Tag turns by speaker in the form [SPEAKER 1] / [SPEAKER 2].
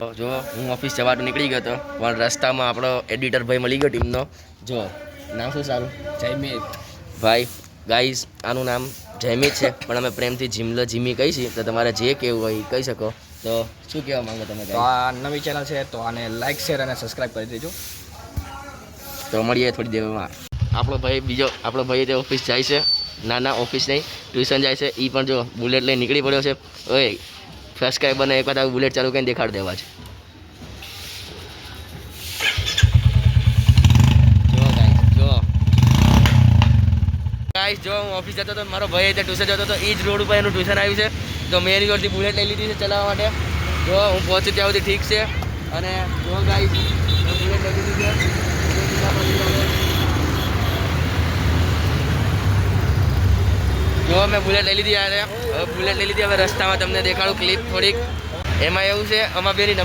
[SPEAKER 1] જો હું ઓફિસ જવાનું નીકળી ગયો હતો પણ રસ્તામાં આપણો એડિટર ભાઈ મળી ગયો ટીમનો. જો નામ શું સારું?
[SPEAKER 2] જયમીત
[SPEAKER 1] ભાઈ ગાઈઝ આનું નામ જયમીત છે પણ અમે પ્રેમથી જીમી કહી છીએ, તો તમારે જે કહેવું હોય એ કહી શકો. તો શું કહેવા માંગો તમે?
[SPEAKER 2] તો આ નવી ચેનલ છે તો આને લાઈક શેર અને સબસ્ક્રાઇબ કરી દેજો.
[SPEAKER 1] તો મળીએ થોડી દેરમાં. આપણો ભાઈ તે ઓફિસ જાય છે. ના ઓફિસ નહીં, ટ્યુશન જાય છે. એ પણ જો બુલેટ લઈને નીકળી પડ્યો છે. ઓય સબસ્ક્રાઈબરને એક વખત બુલેટ ચાલુ કરીને દેખાડી દેવા છે. જો હું ઓફિસ જતો હતો, મારો ભાઈ ત્યાં ટ્યુશન જતો હતો, એ જ રોડ ઉપર એનું ટ્યુશન આવ્યું છે. તો મેં એની જોડથી બુલેટ લઈ લીધી છે ચલાવવા માટે. જો હું પહોંચું ત્યાં સુધી ઠીક છે. અને જો ગાઈસ બુલેટ લઈ લીધી છે. જો મેં બુલેટ લઈ લીધી. હવે બુલેટ લઈ લીધી. હવે રસ્તામાં તમને દેખાડું ક્લિપ થોડીક. એમાં એવું છે, અમારા બેની